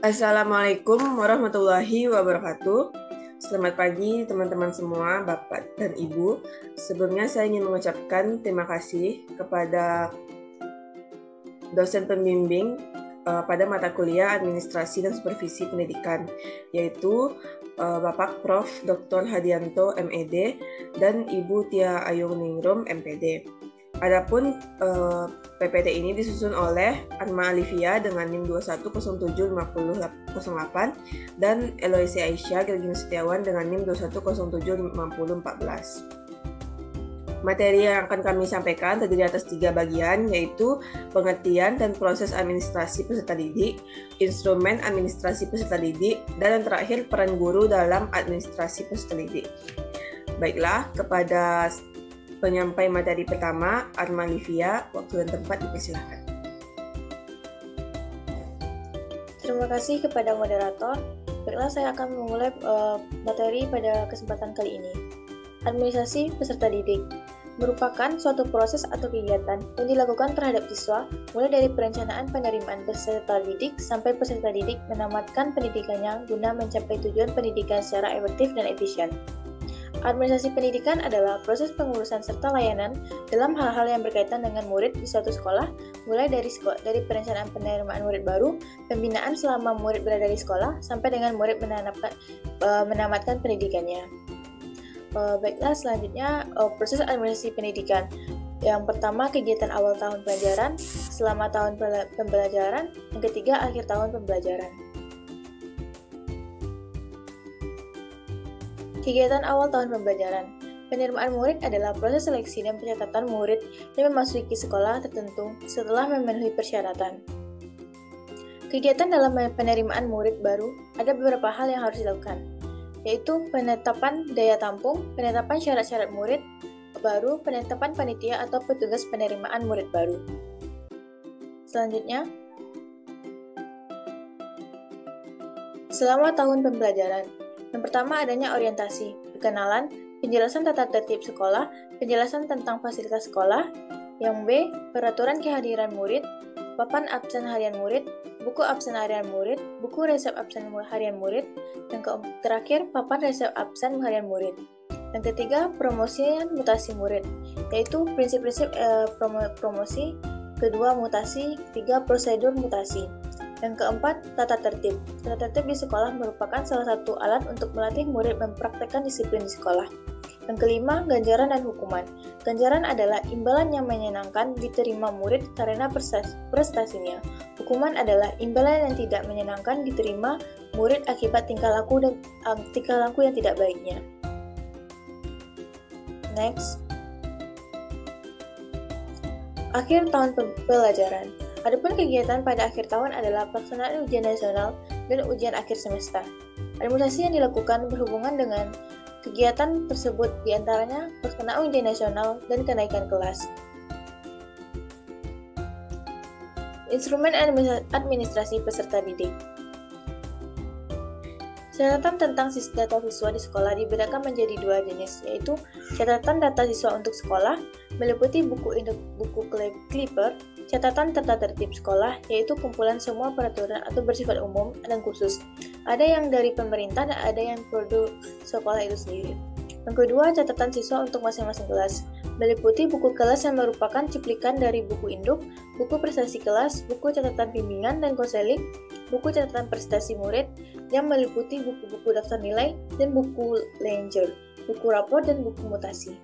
Assalamualaikum warahmatullahi wabarakatuh. Selamat pagi teman-teman semua, Bapak dan Ibu. Sebelumnya saya ingin mengucapkan terima kasih kepada dosen pembimbing pada mata kuliah Administrasi dan Supervisi Pendidikan, yaitu Bapak Prof. Dr. Hadianto, MED, dan Ibu Tia Ayung Ningrum, MPD. Adapun PPT ini disusun oleh Anma Alivia dengan NIM 21075008 dan Eloise Aisyah Gelgin Setiawan dengan NIM 21075014. Materi yang akan kami sampaikan terdiri atas 3 bagian, yaitu pengertian dan proses administrasi peserta didik, instrumen administrasi peserta didik, dan yang terakhir peran guru dalam administrasi peserta didik. Baiklah, kepada penyampai materi pertama, Arma Livia, waktu dan tempat dipersilakan. Terima kasih kepada moderator. Baiklah, saya akan memulai materi pada kesempatan kali ini. Administrasi peserta didik merupakan suatu proses atau kegiatan yang dilakukan terhadap siswa mulai dari perencanaan penerimaan peserta didik sampai peserta didik menamatkan pendidikannya guna mencapai tujuan pendidikan secara efektif dan efisien. Administrasi pendidikan adalah proses pengurusan serta layanan dalam hal-hal yang berkaitan dengan murid di suatu sekolah, mulai dari perencanaan penerimaan murid baru, pembinaan selama murid berada di sekolah, sampai dengan murid menamatkan pendidikannya. Baiklah, selanjutnya proses administrasi pendidikan. Yang pertama, kegiatan awal tahun pelajaran, selama tahun pembelajaran, yang ketiga, akhir tahun pembelajaran. Kegiatan awal tahun pembelajaran. Penerimaan murid adalah proses seleksi dan pencatatan murid yang memasuki sekolah tertentu setelah memenuhi persyaratan. Kegiatan dalam penerimaan murid baru ada beberapa hal yang harus dilakukan, yaitu penetapan daya tampung, penetapan syarat-syarat murid baru, penetapan panitia atau petugas penerimaan murid baru. Selanjutnya, selama tahun pembelajaran. Yang pertama, adanya orientasi, perkenalan, penjelasan tata tertib sekolah, penjelasan tentang fasilitas sekolah. Yang B, peraturan kehadiran murid, papan absen harian murid, buku absen harian murid, buku resep absen harian murid. Yang terakhir, papan resep absen harian murid. Yang ketiga, promosian mutasi murid, yaitu prinsip-prinsip promosi, kedua mutasi, ketiga prosedur mutasi. Yang keempat, tata tertib. Tata tertib di sekolah merupakan salah satu alat untuk melatih murid mempraktekkan disiplin di sekolah. Yang kelima, ganjaran dan hukuman. Ganjaran adalah imbalan yang menyenangkan diterima murid karena prestasinya. Hukuman adalah imbalan yang tidak menyenangkan diterima murid akibat tingkah laku yang tidak baiknya. Next. Akhir tahun pembelajaran. Adapun kegiatan pada akhir tahun adalah pelaksanaan ujian nasional dan ujian akhir semester. Administrasi yang dilakukan berhubungan dengan kegiatan tersebut, diantaranya pelaksanaan ujian nasional dan kenaikan kelas. Instrumen administrasi peserta didik. Catatan tentang data siswa di sekolah dibedakan menjadi 2 jenis, yaitu catatan data siswa untuk sekolah, meliputi buku induk, buku clipper, catatan tata tertib sekolah, yaitu kumpulan semua peraturan atau bersifat umum dan khusus. Ada yang dari pemerintah dan ada yang produk sekolah itu sendiri. Yang kedua, catatan siswa untuk masing-masing kelas, meliputi buku kelas yang merupakan cuplikan dari buku induk, buku prestasi kelas, buku catatan bimbingan dan konseling, buku catatan prestasi murid, yang meliputi buku-buku daftar nilai dan buku ledger, buku rapor dan buku mutasi.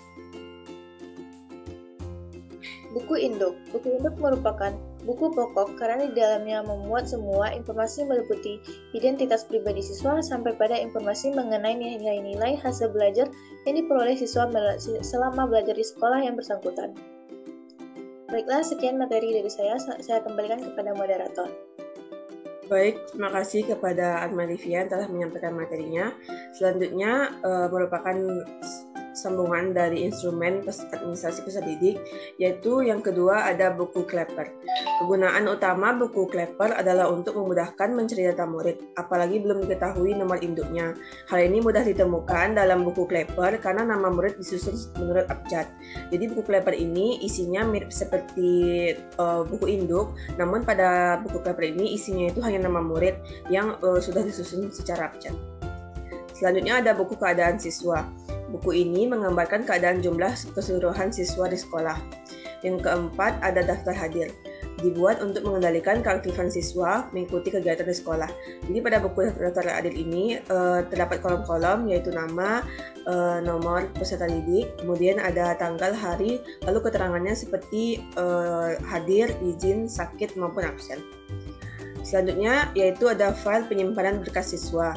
Buku induk. Buku induk merupakan buku pokok karena di dalamnya memuat semua informasi meliputi identitas pribadi siswa sampai pada informasi mengenai nilai-nilai hasil belajar yang diperoleh siswa selama belajar di sekolah yang bersangkutan. Baiklah, sekian materi dari saya kembalikan kepada moderator. Baik, terima kasih kepada Arma Livia yang telah menyampaikan materinya. Selanjutnya merupakan sambungan dari instrumen administrasi peserta didik, yaitu yang kedua ada buku Klepper. Kegunaan utama buku Klepper adalah untuk memudahkan mencari data murid, apalagi belum diketahui nomor induknya. Hal ini mudah ditemukan dalam buku Klepper karena nama murid disusun menurut abjad. Jadi buku Klepper ini isinya mirip seperti buku induk, namun pada buku Klepper ini isinya itu hanya nama murid yang sudah disusun secara abjad. Selanjutnya ada buku keadaan siswa. Buku ini menggambarkan keadaan jumlah keseluruhan siswa di sekolah. Yang keempat ada daftar hadir. Dibuat untuk mengendalikan keaktifan siswa mengikuti kegiatan di sekolah. Jadi pada buku daftar hadir ini terdapat kolom-kolom yaitu nama, nomor peserta didik, kemudian ada tanggal, hari, lalu keterangannya seperti hadir, izin, sakit maupun absen. Selanjutnya yaitu ada file penyimpanan berkas siswa.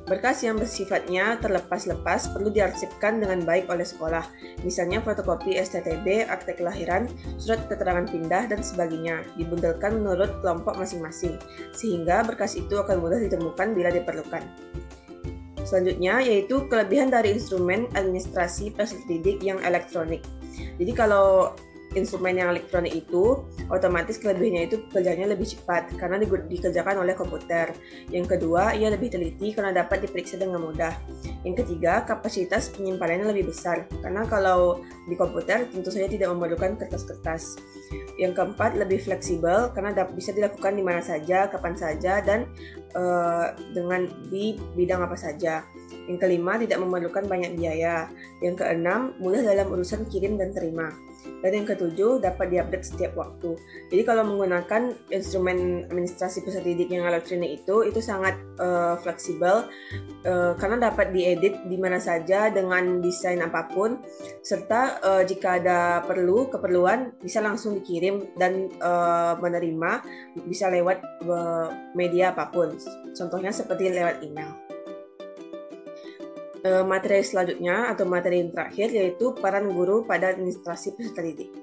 Berkas yang bersifatnya terlepas-lepas perlu diarsipkan dengan baik oleh sekolah, misalnya fotokopi STTB, akte kelahiran, surat keterangan pindah, dan sebagainya, dibuntelkan menurut kelompok masing-masing, sehingga berkas itu akan mudah ditemukan bila diperlukan. Selanjutnya yaitu kelebihan dari instrumen administrasi peserta didik yang elektronik. Jadi kalau instrumen yang elektronik itu otomatis kelebihannya itu kerjanya lebih cepat karena dikerjakan oleh komputer. Yang kedua, ia lebih teliti karena dapat diperiksa dengan mudah. Yang ketiga, kapasitas penyimpanannya lebih besar karena kalau di komputer tentu saja tidak memerlukan kertas-kertas. Yang keempat, lebih fleksibel karena bisa dilakukan di mana saja, kapan saja, dan dengan di bidang apa saja. Yang kelima, tidak memerlukan banyak biaya. Yang keenam, mudah dalam urusan kirim dan terima. Dan yang ketujuh, dapat diupdate setiap waktu. Jadi kalau menggunakan instrumen administrasi peserta didik yang elektronik itu sangat fleksibel karena dapat diedit di mana saja dengan desain apapun, serta jika ada keperluan bisa langsung dikirim dan menerima bisa lewat media apapun. Contohnya seperti lewat email. Materi selanjutnya atau materi yang terakhir yaitu peran guru pada administrasi peserta didik.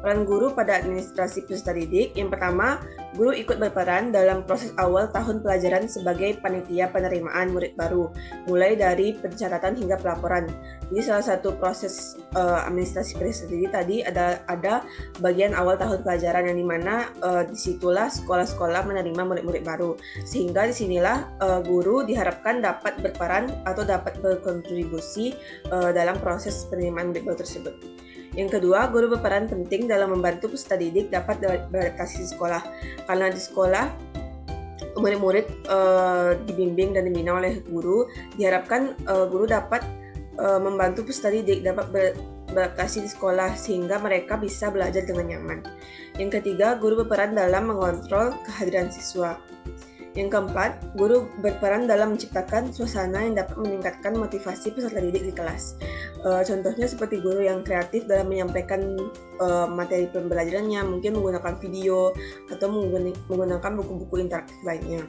Peran guru pada administrasi peserta didik, yang pertama, guru ikut berperan dalam proses awal tahun pelajaran sebagai panitia penerimaan murid baru, mulai dari pencatatan hingga pelaporan. Jadi salah satu proses administrasi peserta didik tadi ada bagian awal tahun pelajaran yang dimana disitulah sekolah-sekolah menerima murid-murid baru, sehingga disinilah guru diharapkan dapat berperan atau dapat berkontribusi dalam proses penerimaan murid baru tersebut. Yang kedua, guru berperan penting dalam membantu peserta didik dapat beradaptasi di sekolah. Karena di sekolah, murid-murid dibimbing dan dibina oleh guru, diharapkan guru dapat membantu peserta didik dapat beradaptasi di sekolah sehingga mereka bisa belajar dengan nyaman. Yang ketiga, guru berperan dalam mengontrol kehadiran siswa. Yang keempat, guru berperan dalam menciptakan suasana yang dapat meningkatkan motivasi peserta didik di kelas. Contohnya seperti guru yang kreatif dalam menyampaikan materi pembelajarannya, mungkin menggunakan video atau menggunakan buku-buku interaktif lainnya.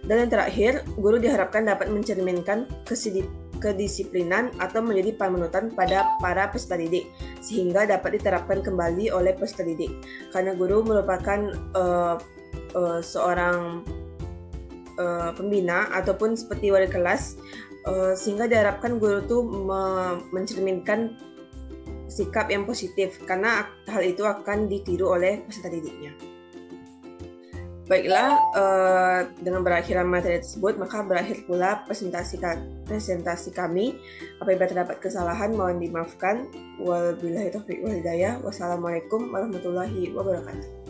Dan yang terakhir, guru diharapkan dapat mencerminkan kedisiplinan atau menjadi panutan pada para peserta didik, sehingga dapat diterapkan kembali oleh peserta didik. Karena guru merupakan seorang pembina ataupun seperti wali kelas, sehingga diharapkan guru itu mencerminkan sikap yang positif karena hal itu akan ditiru oleh peserta didiknya. Baiklah, dengan berakhiran materi tersebut maka berakhir pula presentasi kami. Apabila terdapat kesalahan mohon dimaafkan. Wabillahi taufiq wal hidayah. Wassalamualaikum warahmatullahi wabarakatuh.